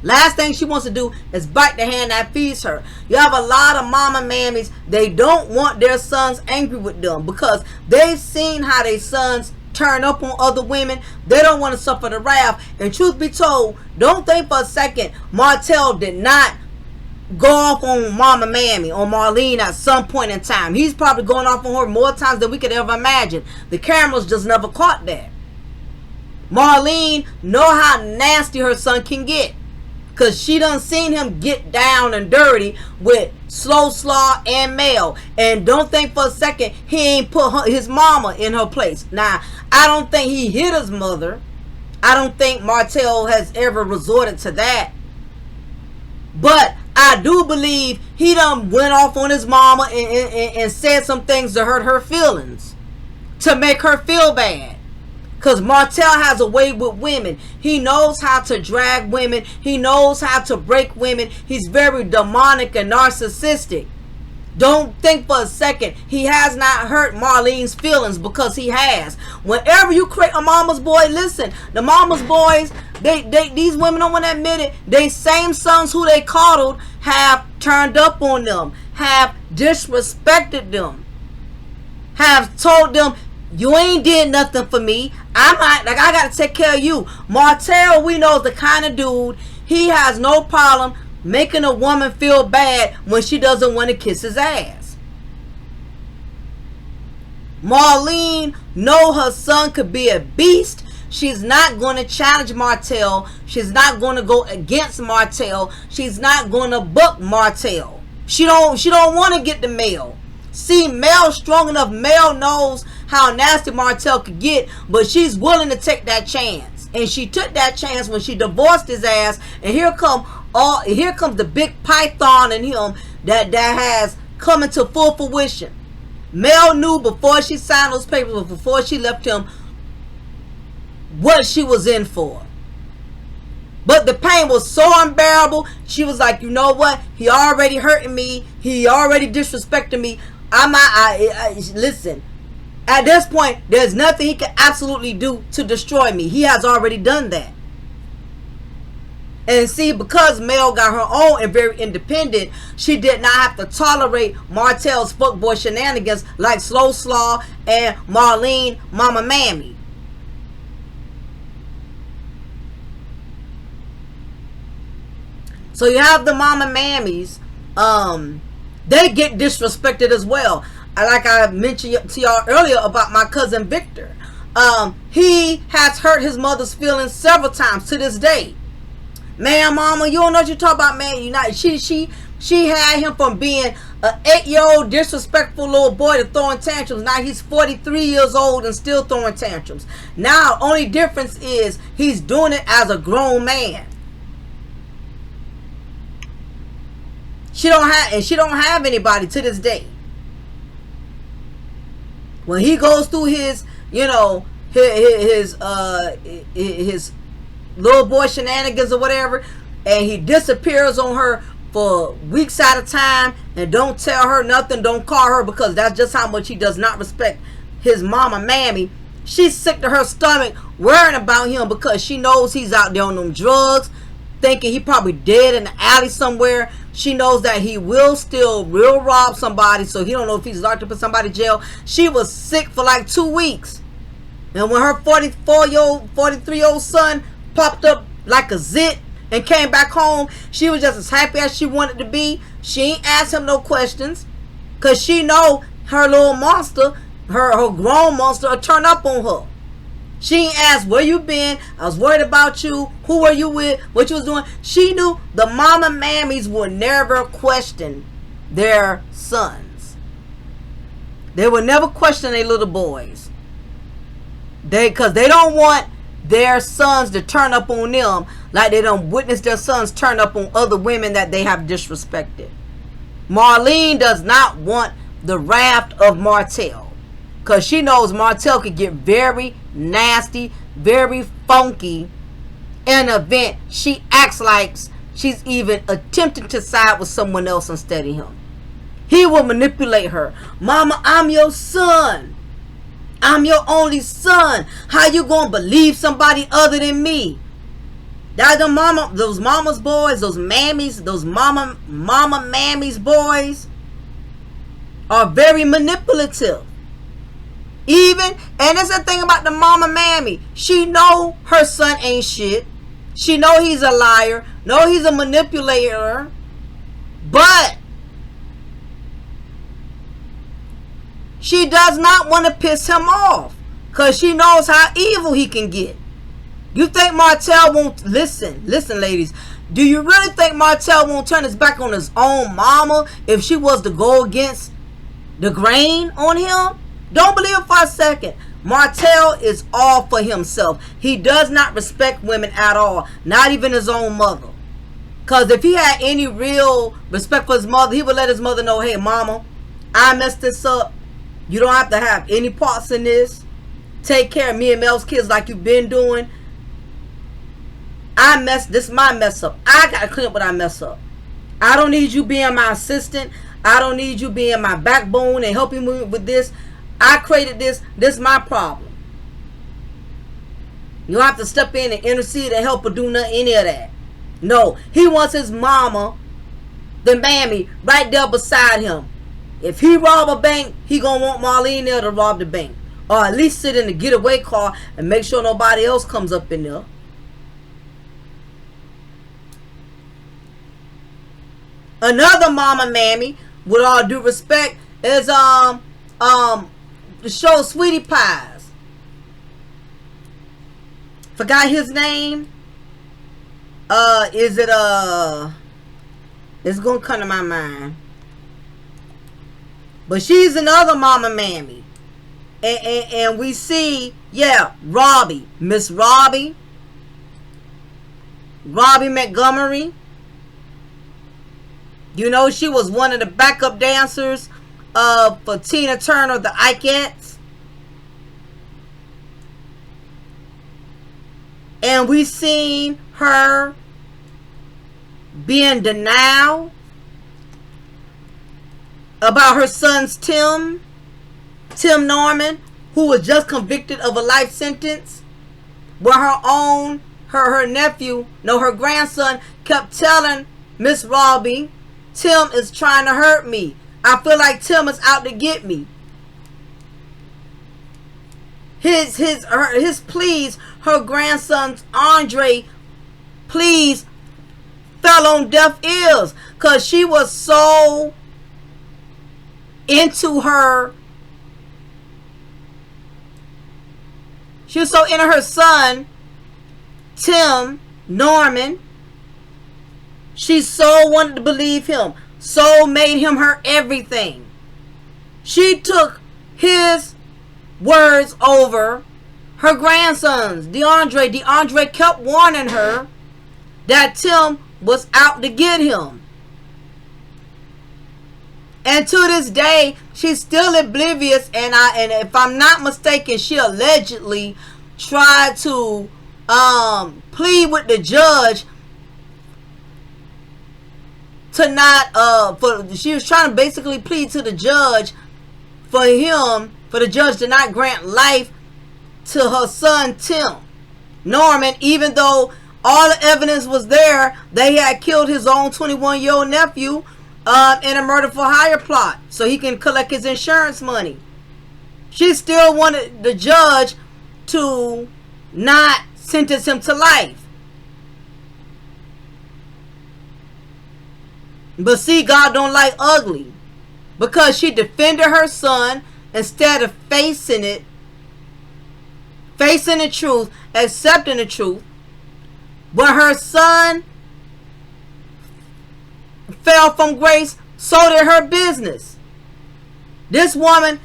Last thing she wants to do is bite the hand that feeds her. You have a lot of mama mammies, they don't want their sons angry with them because they've seen how their sons turn up on other women. They don't want to suffer the wrath. And truth be told, don't think for a second Martell did not go off on Mama Mammy, on Marlene at some point in time. He's probably going off on her more times than we could ever imagine. The cameras just never caught that. Marlene know how nasty her son can get, because she done seen him get down and dirty with Slow Slaw and Mel. And don't think for a second he ain't put his mama in her place. Now, I don't think he hit his mother. I don't think Martell has ever resorted to that. But I do believe he done went off on his mama and said some things to hurt her feelings, to make her feel bad. Because Martell has a way with women. He knows how to drag women. He knows how to break women. He's very demonic and narcissistic. Don't think for a second he has not hurt Marlene's feelings, because he has. Whenever you create a mama's boy, listen, the mama's boys, these women don't want to admit it. They same sons who they coddled have turned up on them, have disrespected them, have told them, you ain't did nothing for me. I gotta take care of you. Martell, we know, is the kind of dude, he has no problem making a woman feel bad when she doesn't want to kiss his ass. Marlene know her son could be a beast. She's not going to challenge Martell. She's not going to go against Martell. She's not going to buck Martell. She don't want to get the Mel. See, Mel strong enough. Mel knows how nasty Martell could get, but she's willing to take that chance. And she took that chance when she divorced his ass. And here comes the big python in him that has come into full fruition. Mel knew before she signed those papers, before she left him, what she was in for. But the pain was so unbearable. She was like, you know what? He already hurting me. He already disrespecting me. Listen. At this point, there's nothing he can absolutely do to destroy me. He has already done that. And see, because Mel got her own and very independent, she did not have to tolerate Martell's fuckboy shenanigans like Slow Slaw and Marlene Mama Mammy. So you have the Mama Mammies. They get disrespected as well. Like I mentioned to y'all earlier about my cousin Victor. He has hurt his mother's feelings several times to this day. Man, mama, you don't know what you talk about, man. She had him from being an 8-year-old disrespectful little boy to throwing tantrums. Now he's 43 years old and still throwing tantrums. Now, only difference is he's doing it as a grown man. She don't have anybody to this day. When he goes through his, you know, his little boy shenanigans or whatever, and he disappears on her for weeks at a time and don't tell her nothing, don't call her, because that's just how much he does not respect his mama Mammy. She's sick to her stomach worrying about him because she knows he's out there on them drugs, thinking he probably dead in the alley somewhere. She knows that he will rob somebody, so he don't know if he's locked up in somebody's jail. She was sick for like 2 weeks. And when her 43-year-old son popped up like a zit and came back home, she was just as happy as she wanted to be. She ain't asked him no questions, because she know her little monster, her grown monster, will turn up on her. She ain't asked, where you been? I was worried about you. Who were you with? What you was doing? She knew the Mama Mammies would never question their sons. They would never question their little boys. Because they don't want their sons to turn up on them like they don't witness their sons turn up on other women that they have disrespected. Marlene does not want the wrath of Martell, because she knows Martell could get very nasty, very funky in an event she acts like she's even attempting to side with someone else instead of him. He will manipulate her. Mama, I'm your son. I'm your only son. How you gonna believe somebody other than me? That's those mama's boys, those mammies, those mama mammies boys are very manipulative. And that's the thing about the mama mammy. She know her son ain't shit. She know he's a liar. Know he's a manipulator. But she does not want to piss him off, because she knows how evil he can get. You think Martell won't listen? Listen, ladies. Do you really think Martell won't turn his back on his own mama if she was to go against the grain on him? Don't believe it for a second. Martell is all for himself. He does not respect women at all. Not even his own mother. Because if he had any real respect for his mother, he would let his mother know, hey, mama, I messed this up. You don't have to have any parts in this. Take care of me and Mel's kids like you've been doing. This is my mess up. I got to clean up what I mess up. I don't need you being my assistant. I don't need you being my backbone and helping me with this. I created this. This is my problem. You don't have to step in and intercede and help or do any of that. No, he wants his mama, the mammy, right there beside him. If he rob a bank, he gonna want Marlene there to rob the bank, or at least sit in the getaway car and make sure nobody else comes up in there. Another mama mammy, with all due respect, is the show Sweetie Pies. Forgot his name. It's gonna come to my mind. But she's another mama mammy. And we see, yeah, Robbie. Miss Robbie Montgomery. You know, she was one of the backup dancers for Tina Turner, the Ikeettes. And we seen her being denied about her son's Tim Norman, who was just convicted of a life sentence, where her nephew, no, her grandson kept telling Miss Robbie, Tim is trying to hurt me. I feel like Tim is out to get me. His pleas, her grandson's Andre pleas fell on deaf ears, because she was so into her. She was so into her son, Tim Norman. She so wanted to believe him, so made him her everything. She took his words over her grandson's. DeAndre kept warning her that Tim was out to get him. And to this day, she's still oblivious. And if I'm not mistaken, she allegedly tried to plead with the judge to not she was trying to basically plead to the judge for the judge to not grant life to her son Tim Norman, even though all the evidence was there. They had killed his own 21-year-old nephew in a murder for hire plot so he can collect his insurance money. She still wanted the judge to not sentence him to life. But see, God don't like ugly, because she defended her son instead of facing the truth, accepting the truth. When her son fell from grace, so did her business. This woman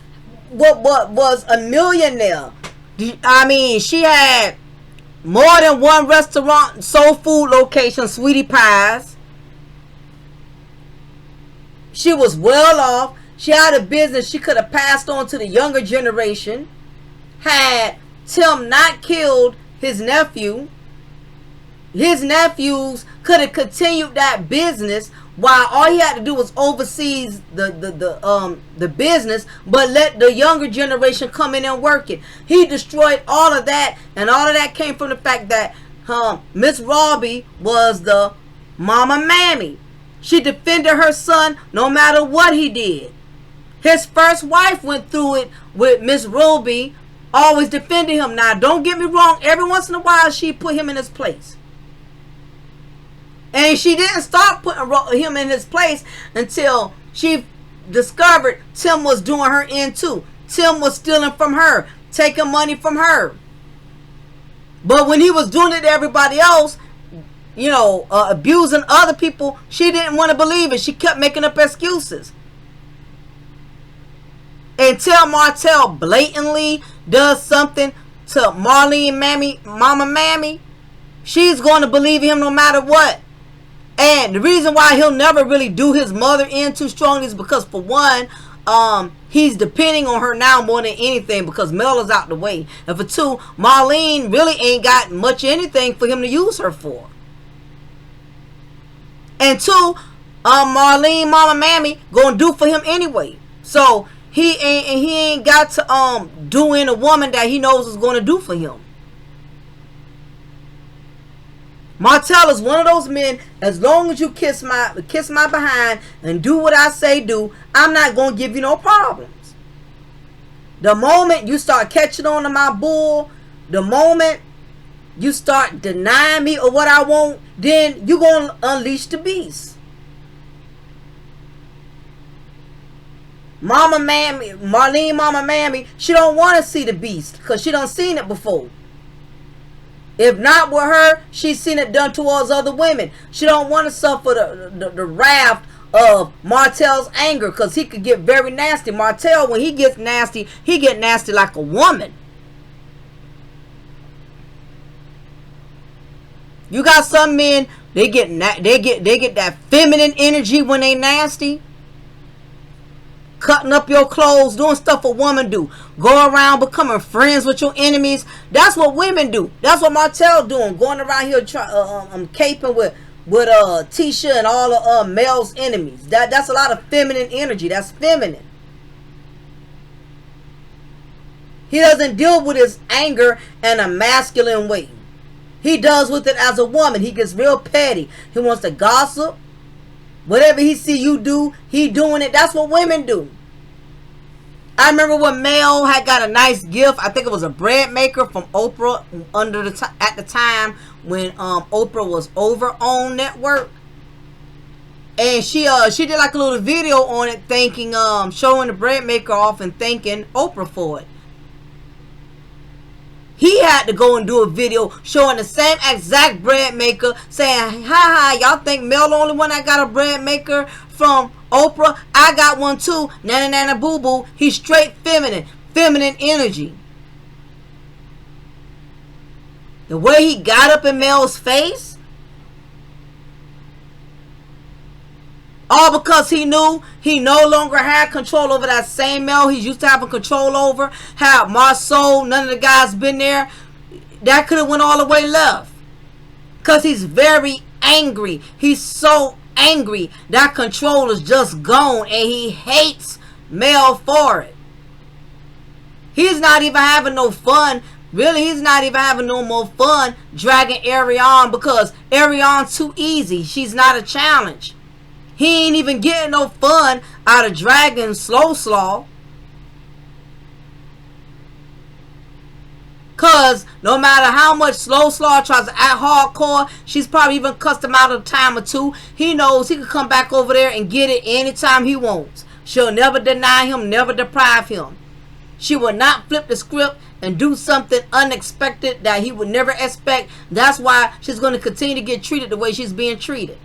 what was a millionaire. I mean, she had more than one restaurant, soul food location, Sweetie Pies. She was well off. She had a business she could have passed on to the younger generation. Had Tim not killed his nephew, his nephews could have continued that business, while all he had to do was oversee the business, but let the younger generation come in and work it. He destroyed all of that, and all of that came from the fact that Miss Robbie was the mama mammy. She defended her son no matter what he did. His first wife went through it with Miss Robbie, always defended him. Now, don't get me wrong, every once in a while she put him in his place. And she didn't stop putting him in his place until she discovered Tim was doing her in too. Tim was stealing from her, taking money from her. But when he was doing it to everybody else, you know, abusing other people, she didn't want to believe it. She kept making up excuses. Until Martell blatantly does something to Marlene, Mama Mammy, she's going to believe him no matter what. And the reason why he'll never really do his mother in too strongly is because, for one, he's depending on her now more than anything, because Mel is out the way. And for two, Marlene really ain't got much anything for him to use her for. And two, Marlene, Mama Mammy gonna do for him anyway. So he ain't got to do in a woman that he knows is gonna do for him. Martell is one of those men, as long as you kiss my behind and do what I say do, I'm not going to give you no problems. The moment you start catching on to my bull, the moment you start denying me or what I want, then you're going to unleash the beast. Mama Mammy, Marlene Mama Mammy, she don't want to see the beast because she done seen it before. If not with her, she's seen it done towards other women. She don't want to suffer the wrath of Martell's anger, because he could get very nasty. Martell, when he gets nasty like a woman. You got some men, they get that feminine energy when they nasty. Cutting up your clothes, doing stuff a woman do. Go around becoming friends with your enemies. That's what women do. That's what Martell doing. Going around here caping with Tisha and all the male's enemies. That's a lot of feminine energy. That's feminine. He doesn't deal with his anger in a masculine way. He does with it as a woman. He gets real petty. He wants to gossip. Whatever he see you do, he doing it. That's what women do. I remember when Mel had got a nice gift. I think it was a bread maker from Oprah at the time when Oprah was over on network. And she did like a little video on it, thanking showing the bread maker off and thanking Oprah for it. He had to go and do a video showing the same exact bread maker, saying, ha, y'all think Mel the only one that got a bread maker from Oprah? I got one too. Nana nana boo boo. He's straight feminine energy. The way he got up in Mel's face, all because he knew he no longer had control over that same Mel he's used to having control over. How Marceau, none of the guys been there. That could have went all the way left. Because he's very angry. He's so angry. That control is just gone. And he hates Mel for it. He's not even having no fun. Really, he's not even having no more fun dragging Ariane, because Ariane's too easy. She's not a challenge. He ain't even getting no fun out of dragging Slow Slaw. Cause no matter how much Slow Slaw tries to act hardcore, she's probably even cussed him out a time or two. He knows he can come back over there and get it anytime he wants. She'll never deny him, never deprive him. She will not flip the script and do something unexpected that he would never expect. That's why she's going to continue to get treated the way she's being treated.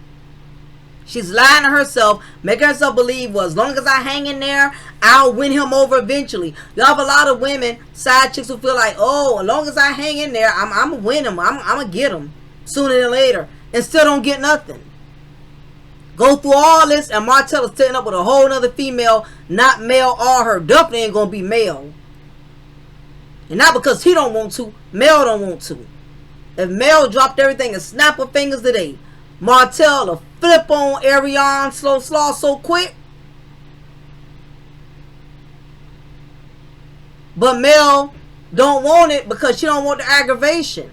She's lying to herself, making herself believe, well, as long as I hang in there, I'll win him over eventually. You have a lot of women, side chicks, who feel like, oh, as long as I hang in there, I'm going to win him. I'm going to get him sooner than later. And still don't get nothing. Go through all this, and Martell is setting up with a whole other female, not Mel or her. Definitely ain't going to be Mel. And not because he don't want to, Mel don't want to. If Mel dropped everything and snapped her fingers today, Martell will flip on Ariane Slow Slaw so quick. But Mel don't want it because she don't want the aggravation.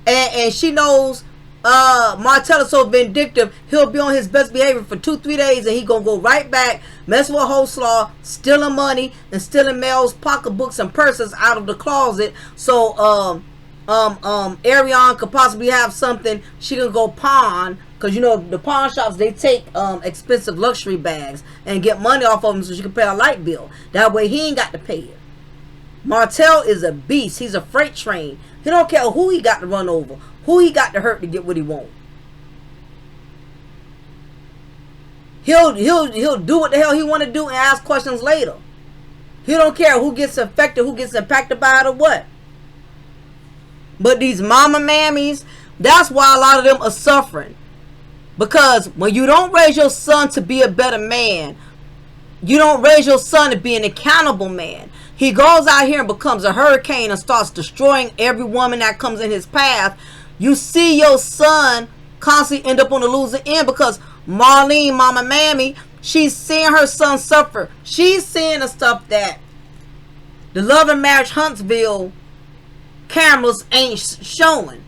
And she knows Martell is so vindictive, he'll be on his best behavior for 2-3 days and he gonna go right back, mess with whole Slaw, stealing money and stealing Mel's pocketbooks and purses out of the closet. So Ariane could possibly have something she can go pawn, because you know the pawn shops, they take expensive luxury bags and get money off of them so she can pay a light bill. That way he ain't got to pay it. Martell is a beast. He's a freight train. He don't care who he got to run over, who he got to hurt to get what he want. He'll do what the hell he want to do and ask questions later. He don't care who gets affected, who gets impacted by it or what. But these mama mammies, that's why a lot of them are suffering. Because when you don't raise your son to be a better man, you don't raise your son to be an accountable man. He goes out here and becomes a hurricane and starts destroying every woman that comes in his path. You see your son constantly end up on the losing end, because Marlene, mama mammy, she's seeing her son suffer. She's seeing the stuff that the Love and Marriage Huntsville cameras ain't showing.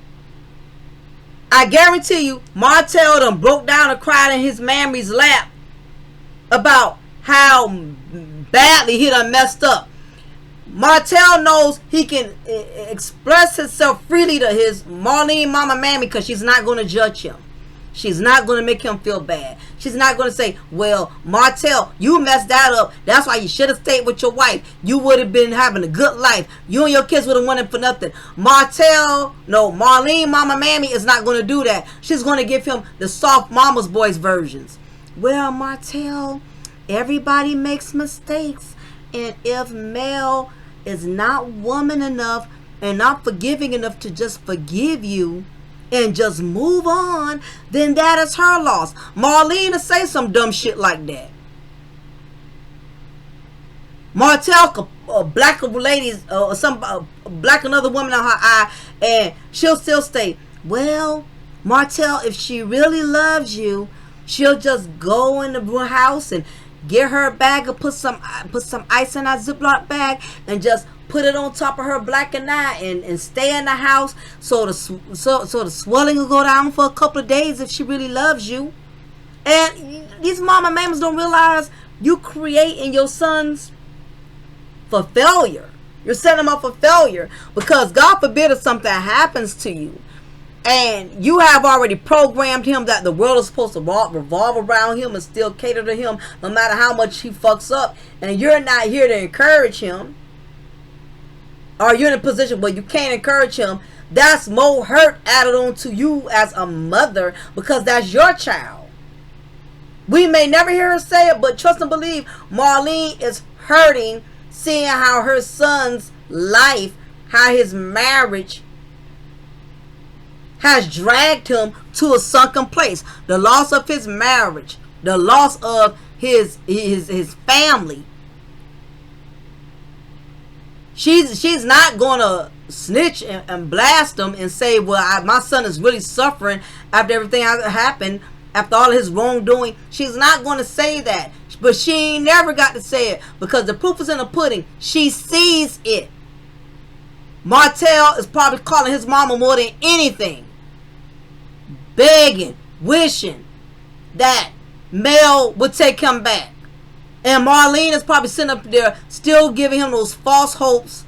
I guarantee you, Martell done broke down and cried in his mammy's lap about how badly he done messed up. Martell knows he can express himself freely to his Marlene mama mammy, because she's not going to judge him. She's not going to make him feel bad. She's not going to say, well, Martell, you messed that up. That's why you should have stayed with your wife. You would have been having a good life. You and your kids would have won it for nothing. Marlene mama mammy is not going to do that. She's going to give him the soft mama's boys versions. Well, Martell, everybody makes mistakes. And if Mel is not woman enough and not forgiving enough to just forgive you and just move on, then that is her loss. Marlene will say some dumb shit like that. Martell could black ladies or some black another woman on her eye, and she'll still say, well, Martell, if she really loves you, she'll just go in the house and get her a bag and put some ice in that Ziploc bag and just put it on top of her black and and stay in the house so the swelling will go down for a couple of days if she really loves you. And these mama mamas don't realize you creating your sons for failure. You're setting them up for failure, because God forbid if something happens to you and you have already programmed him that the world is supposed to revolve around him and still cater to him no matter how much he fucks up, and you're not here to encourage him, or you're in a position where you can't encourage him. That's more hurt added on to you as a mother, because that's your child. We may never hear her say it, but trust and believe, Marlene is hurting seeing how her son's life, how his marriage has dragged him to a sunken place. The loss of his marriage, the loss of his family. She's not gonna snitch and blast him and say, well, my son is really suffering after everything that happened, after all his wrongdoing. She's not going to say that. But she ain't never got to say it, because the proof is in the pudding. She sees it. Martell is probably calling his mama more than anything, begging, wishing that Mel would take him back. And Marlene is probably sitting up there still giving him those false hopes.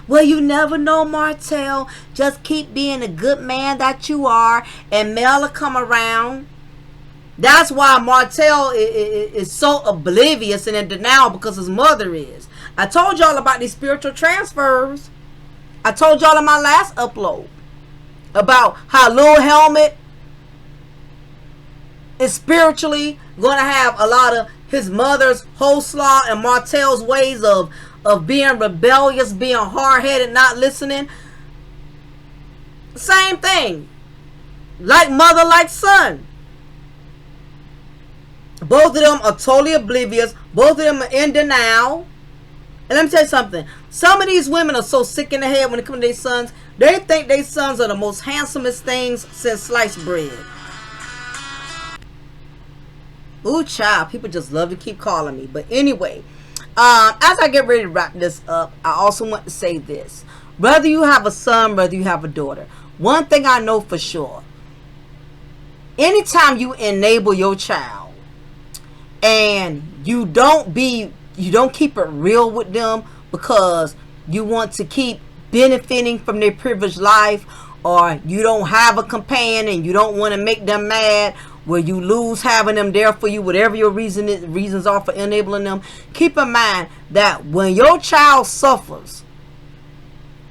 Well, you never know, Martell. Just keep being the good man that you are, and Mel will come around. That's why Martell is so oblivious and in denial, because his mother is. I told y'all about these spiritual transfers. I told y'all in my last upload about how Lil Helmet is spiritually going to have a lot of his mother's Hoslaw and Martell's ways of being rebellious, being hard-headed, not listening. Same thing. Like mother, like son. Both of them are totally oblivious. Both of them are in denial. And let me tell you something. Some of these women are so sick in the head when it comes to their sons. They think their sons are the most handsomest things since sliced bread. Ooh, child. People just love to keep calling me. But anyway, as I get ready to wrap this up, I also want to say this. Whether you have a son, whether you have a daughter, one thing I know for sure. Anytime you enable your child, and you don't keep it real with them because you want to keep benefiting from their privileged life, or you don't have a companion and you don't want to make them mad, where you lose having them there for you, whatever your reasons are for enabling them, keep in mind that when your child suffers,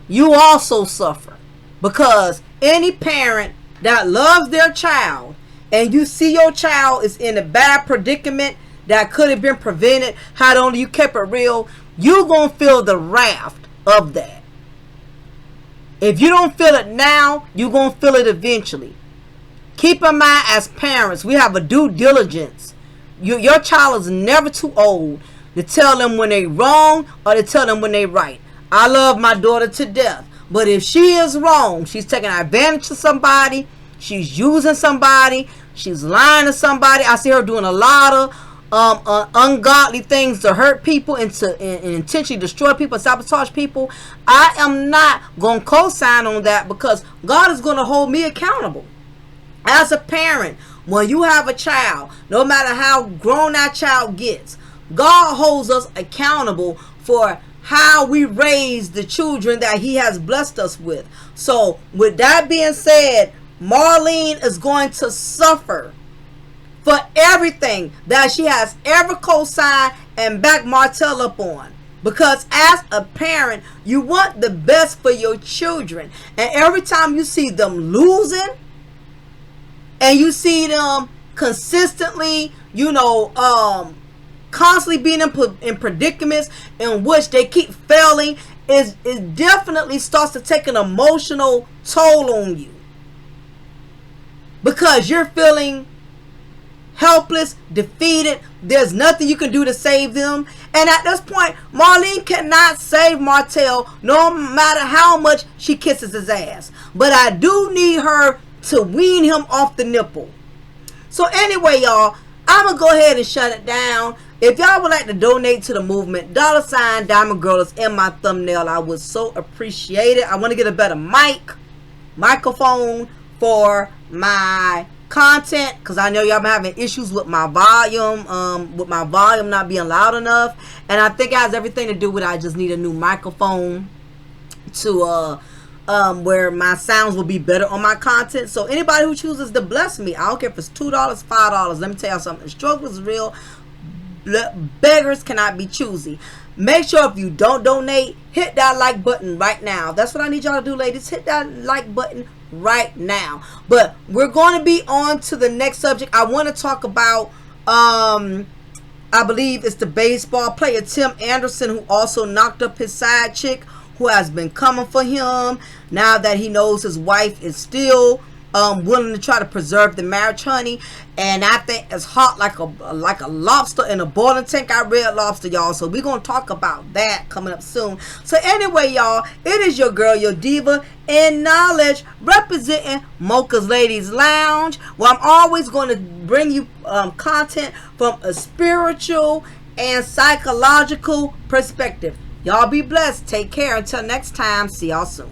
you also suffer. Because any parent that loves their child, and you see your child is in a bad predicament that could have been prevented had only you kept it real, you're going to feel the wrath of that. If you don't feel it now, you're going to feel it eventually. Keep in mind, as parents, we have a due diligence. Your child is never too old to tell them when they're wrong or to tell them when they're right. I love my daughter to death. But if she is wrong, she's taking advantage of somebody, she's using somebody, she's lying to somebody. I see her doing a lot of ungodly things to hurt people and intentionally destroy people, sabotage people. I am not going to co-sign on that, because God is going to hold me accountable. As a parent, when you have a child, no matter how grown that child gets, God holds us accountable for how we raise the children that he has blessed us with. So with that being said, Marlene is going to suffer for everything that she has ever co-signed and backed Martell up on. Because as a parent, you want the best for your children. And every time you see them losing, and you see them consistently, constantly being in predicaments in which they keep failing, it definitely starts to take an emotional toll on you. Because you're feeling helpless, defeated. There's nothing you can do to save them. And at this point, Marlene cannot save Martell no matter how much she kisses his ass. But I do need her to wean him off the nipple. So anyway, y'all, I'm going to go ahead and shut it down. If y'all would like to donate to the movement, $ Diamond Girl is in my thumbnail. I would so appreciate it. I want to get a better microphone for my content, because I know y'all been having issues with my volume, not being loud enough, and I think it has everything to do with I just need a new microphone to where my sounds will be better on my content. So anybody who chooses to bless me, I don't care if it's $2, $5. Let me tell you something. The struggle is real. Beggars cannot be choosy. Make sure if you don't donate, hit that like button right now. That's what I need y'all to do, ladies. Hit that like button right now. But we're going to be on to the next subject. I want to talk about I believe it's the baseball player Tim Anderson, who also knocked up his side chick, who has been coming for him now that he knows his wife is still willing to try to preserve the marriage, honey. And I think it's hot like a lobster in a boiling tank. I read Lobster, y'all, so we're gonna talk about that coming up soon. So anyway, y'all, it is your girl, your diva in knowledge, representing Mocha's Ladies Lounge, where I'm always going to bring you content from a spiritual and psychological perspective. Y'all be blessed. Take care. Until next time. See y'all soon.